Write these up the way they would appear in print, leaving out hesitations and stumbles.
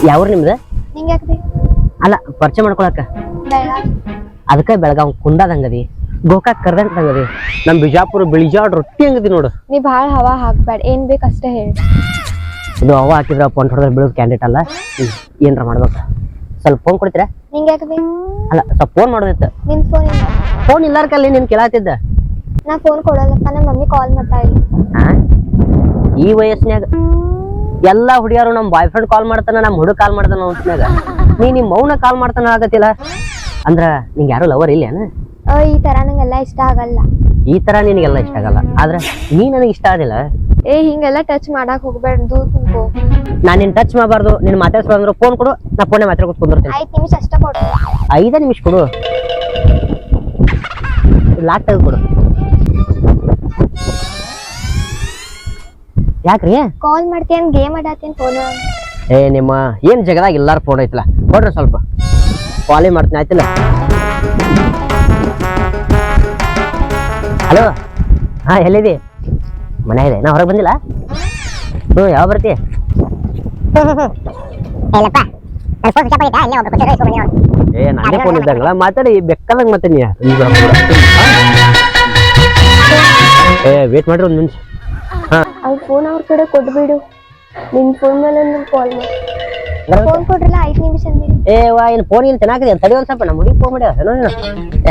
ಯಾವ್ರು ನಿಮ್ದು? ನಿಂಗೆ ಯಾಕೆ ಬೇಕು? ಅಲ್ಲ ಪರಿಚಯ ಮಾಡ್ಕೊಳಕ. ಬೆಳಗಾವಿ. ಅದಕ್ಕೆ ಬೆಳಗಾವ್ ಕುಂದಾದ ಅಂಗದಿ, ಗೋಕಾಕ್ ಕರ್ದಂಟ ಅಂಗದಿ, ನಮ್ ಬಿಜಾಪುರ ಬಿಳಿಜಾಡ್ ರೊಟ್ಟಿ ಅಂಗದಿ ನೋಡು. ನೀ ಭಾಳ ಹವಾ ಹಾಕ್ಬೇಡ, ಏನ್ ಬೇಕು ಅಷ್ಟೇ ಹೇಳಿ. ಇದು ಅವ ಹಾಕಿದ್ರ ಫೋನ್ ಹೊಡೆದ್ರೆ ಬೀಳೋದು ಕ್ಯಾಂಡಿಡೇಟ್ ಅಲ್ಲ. ಏನ್ರ ಮಾಡ್ಬೇಕು, ಸ್ವಲ್ಪ ಫೋನ್ ಕೊಡ್ತೀರಾ? ನಿಂಗೆ ಯಾಕೆ ಬೇಕು? ಅಲ್ಲ ಸ್ವಲ್ಪ ಫೋನ್ ಮಾಡೋದಿತ್ತು. ನಿನ್ ಫೋನ್ ಇಲ್ಲ. ಫೋನ್ ಇಲ್ಲಾರ್ಕಲ್ಲಿ ನೀನ್ ಕೇಳಾತಿದ್ದ. ನಾ ಫೋನ್ ಕೊಡಲ್ಲಪ್ಪ, ನಮ್ಮ ಮಮ್ಮಿ ಕಾಲ್ ಮಾಡ್ತಾ ಇಲ್ಲ. ಈ ವಯಸ್ಸಿನಾಗ ಎಲ್ಲಾ ಹುಡುಗಿಯರು ನಮ್ ಬಾಯ್ ಫ್ರೆಂಡ್ ಕಾಲ್ ಮಾಡ್ತಾನ, ನಮ್ ಹುಡುಗ ಕಾಲ್ ಮಾಡ್ತಾನ ಹೊತ್ನಾಗ ನೀ ನಿಮ್ ಮೌನ ಕಾಲ್ ಮಾಡ್ತಾನ ಆಗತ್ತಿಲ್ಲ ಅಂದ್ರ ನಿಂಗೆ ಯಾರು ಲವರ್ ಇಲ್ಲೇನ? ಈ ತರ ನಂಗೆಲ್ಲ ಇಷ್ಟ ಆಗಲ್ಲ. ಈ ತರ ನಿನಗೆಲ್ಲ ಇಷ್ಟ ಆಗಲ್ಲ, ಆದ್ರೆ ನೀ ನನಗೆ ಇಷ್ಟ ಆದಿಲ್ಲ. ಹಿಂಗೆಲ್ಲ ಟಚ್ ಮಾಡಕ್ ಹೋಗ್ಬೇಡ, ದೂರ ಕುಂತ್ಕೋ. ನಾನ್ ನಿನ್ ಟಚ್ ಮಾಡಬಾರ್ದು, ನಿನ್ ಮಾತಾಡ್ಸ್ಬಾರ್ದು. ಫೋನ್ ಕೊಡು, ನಾ ಫೋನೇ ಮಾತಾಡ್ಕೊತ ಕುಂದಿರ್ತೀನಿ. 5 ನಿಮಿಷ ಅಷ್ಟ ಕೊಡು. 5 ನಿಮಿಷ ಕೊಡು, ಲಾಕ್ ತೆಗೆದು ಕೊಡು. ಯಾಕ್ರಿ ಕಾಲ್ ಮಾಡ್ತೀನಿ, ಗೇಮ್ ಆಡಾತೀನಿ ಫೋನ್. ನಿಮ್ಮ ಏನ್ ಜಗದಾಗ ಎಲ್ಲಾರು ಫೋನ್ ಐತಿಲ್ಲ, ಕೊಡ್ರಿ ಸ್ವಲ್ಪ ಕಾಲೇ ಮಾಡ್ತೀನಿ ಆಯ್ತಿಲ್ಲ. ಹಲೋ, ಹಾ ಎಲ್ಲಿದಿ? ಮನೆ ಇದೆ, ನಾ ಹೊರಗೆ ಬಂದಿಲ್ಲ. ಯಾವ ಬರ್ತಿ? ನಾನೇ ಫೋನ್ ಇದ್ದಂಗಲ್ಲ ಮಾತಾಡಿ ಬೆಕ್ಕದಂಗ ಮತ್ತೆ ನೀ ವೇಟ್ ಮಾಡ್ರಿ ಒಂದ್ ನಿಮಿಷ. ಅವ್ರ ಫೋನ್ ಅವ್ರ ಕಡೆ ಕೊಟ್ಬಿಡು, ನಿನ್ ಫೋನ್ ಮೇಲೆ ಕಾಲ್ ಮಾಡಿ. ಫೋನ್ ಕೊಡ್ರಲ್ಲ 5 ನಿಮಿಷ ಅಂದಿರಿ. ಏನ್ ಫೋನ್ ಇಲ್ಲಿ ಚೆನ್ನಾಗಿದೆ ತಡಿ ಒಂದ್ ಸ್ವಲ್ಪ. ನಮ್ಮ ಹುಡುಗಿ ಫೋನ್ ಮಾಡ್ಯಾವ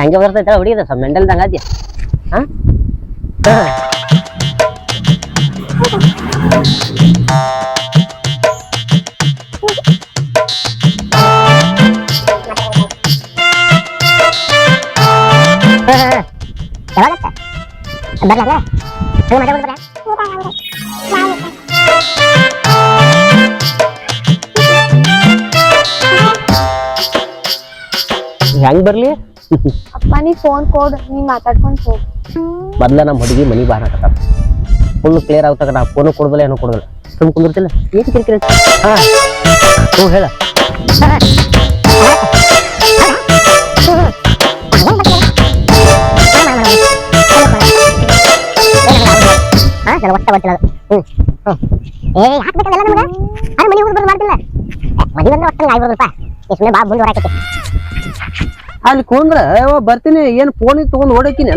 ಹಂಗೆ ಬರ್ತೈತೆ ಹುಡುಗಿದ ಸ್ವಲ್ಪ ಮೆಂಡಲ್ದಂಗ ಆದ್ಯ. ಹಾ ಹೆಂಗ್ ಬರ್ಲಿ? ಅಪ್ಪ ನೀ ಫೋನ್ ಕೊಡ್, ನೀ ಮಾತಾಡ್ಕೊಂಡ್ ಹೋಗ್. ಮೊದ್ಲ ನಮ್ಮ ಹುಡುಗಿ ಮನಿ ಬಾರ ಹಾಕತ್ತ ಫುಲ್ ಕ್ಲಿಯರ್ ಆಗ್ತಕ್ಕ. ನಾ ಫೋನು ಕೊಡುದಿಲ್ಲ ಏನೋ ಕೊಡುದಿಲ್ಲ, ಸುಮ್ ಕುಂದಿರ್ತಿಲ್ಲ. ಏನ್ ಕಿರಿಕಿರಿ? ಹಾ ಹ್ಞೂ ಹೇಳ. ಅಲ್ಲಿ ಕುಂದ್ರ ಬರ್ತೀನಿ. ಏನ್ ಫೋನ್ ತಗೊಂಡ್ ಓಡಾಕಿನ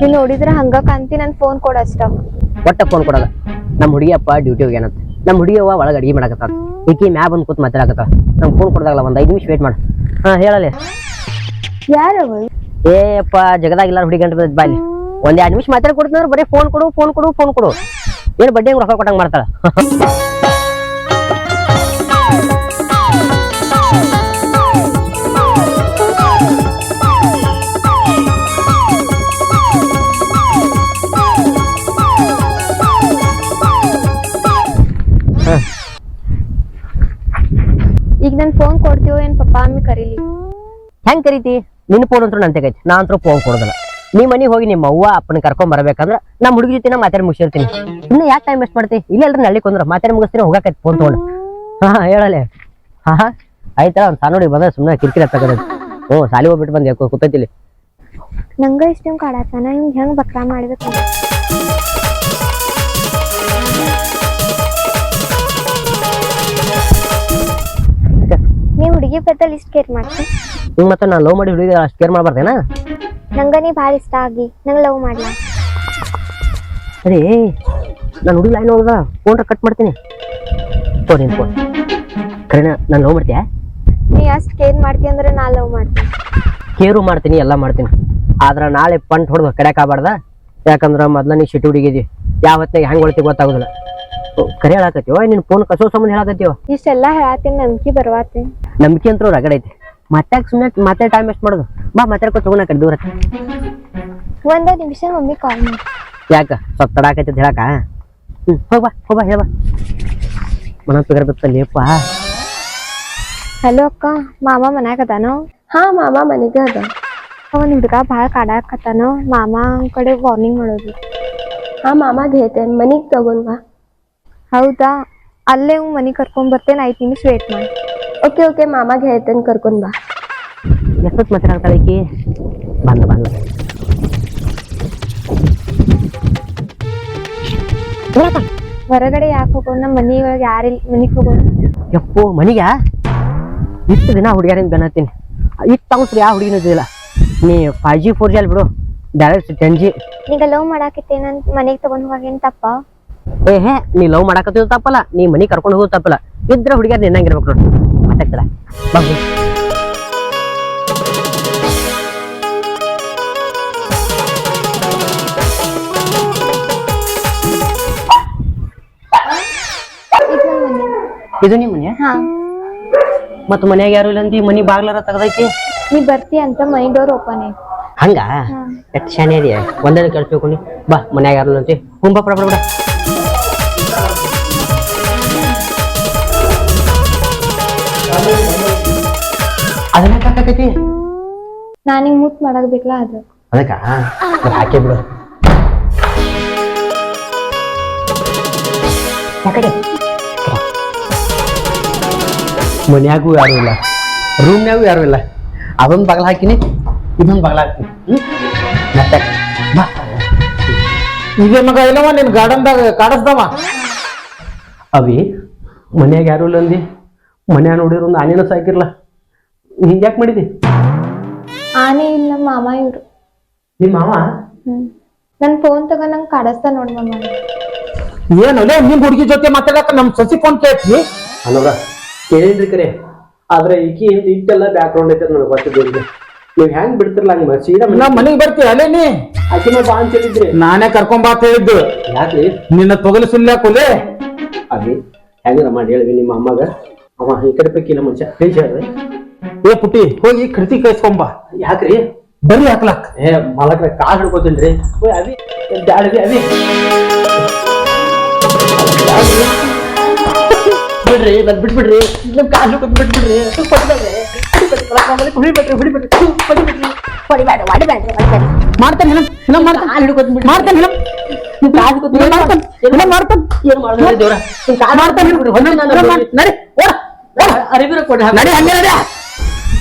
ನೀನ್ ನೋಡಿದ್ರ ಹಂಗ ಕಾಂತಿ, ನನ್ ಫೋನ್ ಕೊಡ ಅಷ್ಟ. ಒಟ್ಟ ಫೋನ್ ಕೊಡಲ್ಲ. ನಮ್ ಹುಡುಗಿಯಪ್ಪ ಡ್ಯೂಟಿ ಹೋಗ್ಯಾನಂತ. ನಮ್ ಹುಡುಗಿಯವ್ವ ಒಳಗ ಅಡಿಗೆ ಮಾಡಕತ್ತ, ಈಕಿ ಮ್ಯಾ ಬಂದ್ ಕೂತ್ ಮಾತಾಡಕತ್ತ. ನಮ್ ಫೋನ್ ಕೊಡದಾಗಲ್ಲ, ಒಂದ್ 5 ನಿಮಿಷ ವೇಟ್ ಮಾಡ. ಹಾ ಹೇಳಲಿ. ಯಾರವ? ಏಪ್ಪ ಜಗದಾಗಿಲ್ಲ ಹುಡುಗಿ ಗಂಟೆ ಬಾಲಿ. ಒಂದ್ 2 ನಿಮಿಷ ಮಾತಾಡಿ ಕೊಡ್ತೀನಿ, ಬರೀ ಫೋನ್ ಕೊಡು ಫೋನ್ ಕೊಡು ಫೋನ್ ಕೊಡು. ಏನ್ ಬಡ್ಡಿ ರೊಕ್ಕ ಕೊಟ್ಟಂಗ ಮಾಡ್ತಾಳ. ಈಗ ನನ್ ಫೋನ್ ಕೊಡ್ತೀವೋ ಏನ್ ಪಪ್ಪ ಅಮ್ಮಿ ಕರೀಲಿ? ಹೆಂಗ್ ಕರೀತಿ? ನಿನ್ ಫೋನ್ ಅಂತೂ ನನ್ ತೆಗೈತಿ, ನಾ ಅಂತೂ ಫೋನ್ ಕೊಡೋದಿಲ್ಲ. ನೀ ಮನಿಗೆ ಹೋಗಿ ನಿಮ್ಮ ಅವ್ವ ಅಪ್ಪನ ಕರ್ಕೊಂಡ್ ಬರ್ಬೇಕಂದ್ರ ನಮ್ಮ ಹುಡುಗಿ ಜೊತೆ ಮಾತಾಡಿ ಮುಗಿಸಿರ್ತೀನಿ. ಇನ್ನ ಯಾಕೆ ಟೈಮ್ ವೇಸ್ಟ್ ಮಾಡ್ತಿ? ಇಲ್ಲ ಎಲ್ರಿ ನಳ್ಳಿ ಕೊಂದ್ರ ಮಾತಾಡಿ ಮುಗಿಸ್ತೀನಿ, ಹೋಗಕೈತಿ ಫೋನ್ ತಗೊಂಡು. ಹಾ ಹೇಳಲೆ. ಹಾ ಆಯ್ತಾ, ಒಂದ್ ಸಾಲ ನೋಡಿ ಬಂದ ಸುಮ್ಮನೆ ಕಿರಿಕಿರಿ ತಗೋದು. ಸಾಲಿ ಹೋಗ್ಬಿಟ್ಟು ಬಂದೆ ಕೂತೈತಿಲಿ. ನಂಗ ಇಷ್ಟ ಕಾಡತ್ತಾನ, ಇವ್ ಹೆಂಗ್ ಬಕ್ರಾ ಮಾಡ್ಬೇಕು? ನೀ ಹುಡುಗಿ ಬದಲ್ ಇಷ್ಟ ಕೇರ್ ಮಾಡ್ತಿ? ಮತ್ತೆ ನಾ ಲವ್ ಮಾಡಿ ಹುಡುಗಿ ಅಷ್ಟು ಕೇರ್ ಮಾಡ್ಬಾರ್ದೇನಾ? ನಂಗ ನೀ ಭಾಳ ಇಷ್ಟ ಆಗಿ ನಂಗ ಲವ್ ಮಾಡ್ಲಾ? ಅದೇ ನಾನು ಹುಡುಗಿ ಲೈನ್ ಹೋದ ಫೋನ್ ಕಟ್ ಮಾಡ್ತೀನಿ. ನಿನ್ ಫೋನ್ ಕರೆನ ನಾನು ಲವ್ ಮಾಡ್ತೀಯಾ? ನೀ ಅಷ್ಟ್ ಕೇರ್ ಮಾಡ್ತಿ ಅಂದ್ರೆ ನಾ ಲವ್ ಮಾಡ್ತೀನಿ. ಕೇರು ಮಾಡ್ತೀನಿ, ಎಲ್ಲ ಮಾಡ್ತೀನಿ. ಆದ್ರ ನಾಳೆ ಪಂಟ್ ಹೊಡೆದು ಕಡೆಕ್ ಆಗ್ಬಾರ್ದ. ಯಾಕಂದ್ರ ಮೊದ್ಲ ನೀ ಸಿಟಿ ಹುಡುಗಿದಿ, ಯಾವತ್ನಾಗ ಹೆಂಗ್ ಹೊಳ್ತಿ ಗೊತ್ತಾಗುದಿಲ್ಲ. ಕರೆ ಹೇಳಾಕತ್ತೀವ, ನಿನ್ ಫೋನ್ ಕಸೋ ಸಂಬಂಧ ಹೇಳಾಕತ್ತೀವ. ಇಷ್ಟೆಲ್ಲಾ ಹೇಳತ್ತೀನಿ, ನಂಬಿಕೆ ಬರ್ವಾತಿ. ನಂಬಿಕೆ ಅಂತೂ ರಗಡ ಐತಿ. ಮತ್ತೆ ಸುಮ್ಮನೆ ಮತ್ತೆ ಟೈಮ್ ವೇಸ್ಟ್ ಮಾಡೋದು. ಬಾ ಮಾತಾಡ್ಕೊ ತಗೋಣ ಕಡೆ ದೂರ. ಒಂದೇ ನಿಮಿಷ ಮಮ್ಮಿ ಕಾಲ್ ಮಾಡಿ. ಯಾಕ ಸ್ವಲ್ಪ ತಡಾಕೈತಿ ಹೇಳಕ? ಹೋಗ್ಬಾ ಹೇಳ್ಬಾ. ಮನ ಬಿಗರ್ಬೇಕಲ್ಲಿಪ್ಪ. ಹಲೋ ಅಕ್ಕ, ಮಾಮ ಮನ್ಯಾಗ ಅದಾನೋ? ಹಾ ಮಾಮ ಮನೆಗೆ ಅದ. ಒಂದ್ ಹುಡುಗ ಭಾಳ ಕಾಡಾಕತ್ತಾನೋ, ಮಾಮ ಕಡೆ ವಾರ್ನಿಂಗ್ ಮಾಡೋದು. ಹಾ ಮಾಮಾಗ ಹೇಳ್ತೇನೆ, ಮನಿಗ್ ತಗೊಂಡ್ ಬಾ. ಹೌದಾ, ಅಲ್ಲೇ ಮನಿ ಕರ್ಕೊಂಡ್ ಬರ್ತೇನೆ, 5 ನಿಮಿಷ ವೇಟ್ ಮಾಡಿ. ಓಕೆ ಮಾಮಾಗ ಹೇಳ್ತೇನೆ, ಕರ್ಕೊಂಡ್ ಬಾ. ಎಷ್ಟೊತ್ತು ಮಾತಾಡ್ತಾಳೆ ಈಕಿ? ಬಂದ ಹೊರಗಡೆ ಯಾಕೆ ಹೋಗೋಣ ನಮ್ಮ ಮನಿ ಒಳಗೆ ಯಾರಿಲ್ಲ ಮನಿಗೆ ಹೋಗೋಣ. ಯಪ್ಪೋ ಮನಿಗ ಇಷ್ಟು ದಿನ ಹುಡುಗಿಯರಿಂದ ಬೆನ್ನತ್ತೀನಿ ಇಟ್ಟು ತಗೊಂಡ್ರಿ ಯಾವ ಹುಡುಗಿನೂ ಇದ್ದಿಲ್ಲ. ನೀ 5G 4G ಅಲ್ಲಿ ಬಿಡು, ಡೈರೆಕ್ಟ್ 10G. ಈಗ ಲವ್ ಮಾಡಾಕಿತ್ತೇನಂತ ಮನೆಗೆ ತಗೊಂಡ್ ಹೋಗೇನ್ ತಪ್ಪ? ಹೇ ನೀ ಲವ್ ಮಾಡಕತ್ತಿದ್ ತಪ್ಪಲ್ಲ, ನೀ ಮನಿ ಕರ್ಕೊಂಡು ಹೋಗೋದು ತಪ್ಪಲ್ಲ. ಇದ್ರ ಹುಡುಗಿಯರ್ ನಿನ್ನಂಗಿರ್ಬೇಕು ನೋಡಿ. ಮಾತಾಡ್ತಾರ ಬಾ ಇದು ನಿಮ್ಮ ಮನೆ? ಹಾ, ಮತ್ತ ಮನ್ಯಾಗ ಯಾರು ಇಲ್ಲ ಅಂದಿ, ಮನಿ ಬಾಗ್ಲಾರ ತೆಗ್ದೈತಿ. ನೀ ಬರ್ತಿ ಅಂತ ಮನಿ ಡೋರ್ ಓಪನ್ ಐತಿ. ಹಂಗ ಎಷ್ಟ್ ಶಾನೆ ಇದೆಯಾ, ಒಂದೇ ಕೆಲ್ಸಬೇಕು ನೀ. ಬಾ ಮನ್ಯಾಗ ಯಾರು ಅಂತಿ, ಕುಂಬ ಬಿಡ ಬಿಡ. ಅದನ್ನ ಕಾಕೈತಿ ನಾನಿಗ್ ಮುಟ್ ಮಾಡಕ್ ಬೇಕಲ್ಲ ಅದು. ಅದಕ್ಕ ಹಾಕಿ ಬಿಡು. ಮನ್ಯಾಗೂ ಯಾರು ಇಲ್ಲ, ರೂಮ್ನ್ಯಾಗೂ ಯಾರು ಇಲ್ಲ. ಅದೊಂದು ಬಗಲ ಹಾಕಿನಿ, ಇದೊಂದು ಬಗಲ ಹಾಕ್ತೀನಿ. ಮತ್ತೆ ಬಾ. ಇದೇ ಮಗ ಇಲ್ಲವ ನಿನ್ ಗಾರ್ಡನ್ದಾಗ ಕಾಡಸ್ದವ. ಅವಿ ಮನ್ಯಾಗ ಯಾರು ಇಲ್ಲ ಅಂದಿ, ಮನ್ಯಾಗ ನೋಡಿರೋ ಒಂದು ಆನೆನ ಸಾಕಿರ್ಲ. ಹಿಂಗ್ಯಾಕೆ ಮಾಡಿದಿ? ಆನೆ ಇಲ್ಲ ನಮ್ಮ ಮಾಮ ಇವ್ರು. ನಿಮ್ಮ ಮಾವ? ನನ್ ಫೋನ್ ತಗ ನಂಗೆ ಕಾಡಸ್ತಾ ನೋಡ್ ಮಾಮ. ಏನು ನಿಮ್ ಹುಡುಗಿ ಜೊತೆ ಮಾತಾಡಕ ನಮ್ ಸಸಿ ಫೋನ್ ಕೇಳ್ತಿ? ಅನ್ನೋರ ಕೇಳಿದ್ರಿ ಕರೆ, ಆದ್ರೆ ಈಕಿ ಇಟ್ಟೆಲ್ಲ ಬ್ಯಾಕ್ ಗ್ರೌಂಡ್ ಐತೆ ನನಗೆ ಗೊತ್ತಿದ್ದು. ನೀವ್ ಹೆಂಗ್ ಬಿಡ್ತಿರ್ಲ ಹಂಗ ಸೀದಾ ನಮ್ ಮನೆಗ್ ಬರ್ತೀಯ ಅಲ್ಲೇ ನೀ? ಆಕಿನ ಬಾ ಅಂತ ಹೇಳಿದ್ರಿ. ನಾನೇ ಕರ್ಕೊಂಡ್ ಬಾ ಅಂತ ಹೇಳಿದ್ದು. ಯಾಕ್ರಿ? ನಿನ್ನ ತೊಗಲು ಸುಳ್ಳ ಕೊಲೆ. ಅವಿ ಹೆಂಗರ ಮಾಡಿ ಹೇಳಿದ್ವಿ ನಿಮ್ಮ ಅಮ್ಮಗ. ಅವ ಈ ಕಡೆ ಪೈಕಿಲ್ಲ ಮನುಷ್ಯ ಹೇಳಿ ಹೇಳ್ರಿ. ಏ ಪುಟ್ಟಿ ಹೋಗಿ ಕೃತಿ ಕೈಸ್ಕೊಂಬ. ಯಾಕ್ರಿ? ಬರ್ರಿ ಹಾಕ್ಲಕ್. ಮಲಕ್ರ ಕಾಲ್ ಹಿಡ್ಕೋತೀನ್ರಿ. ಓಯ್ ಅವಿ ಬ್ಯಾಡವಿ ಅವಿ ಬಿಡ್ರಿ, ನನ್ ಬಿಟ್ಬಿಡ್ರಿ. ನಿಮ್ ಕಾಲ್ ಹಿಡ್ಕೊಂಡು ಬಿಟ್ಬಿಡ್ರಿ. ಮಾಡ್ತೇನೆ ಮಾಡ್ತೇನೆ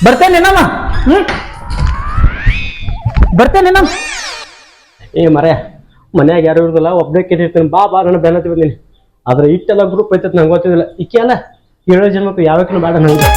ಬರ್ತೇನೆ ಬರ್ತೇನೆ. ಏ ಮರ್ಯ ಮನ್ಯಾಗ ಯಾರು ಇರುದಿಲ್ಲ, ಒಬ್ಬನೇ ಕೆಟ್ಟಿರ್ತೀನಿ. ಬಾ ಬಾ ನನ್ನ ಬೆನ್ನತ್ತಿ ಬಂದೀನಿ. ಆದ್ರೆ ಇಷ್ಟೆಲ್ಲ ಗ್ರೂಪ್ ಐತತ್ ನಂಗೆ ಗೊತ್ತಿದಿಲ್ಲ. ಈಕೆ ಅಲ್ಲ 7 ಜನಕ್ಕೆ ಯಾವಕ್ಕೂ ಬೇಡ ನಂಗೆ.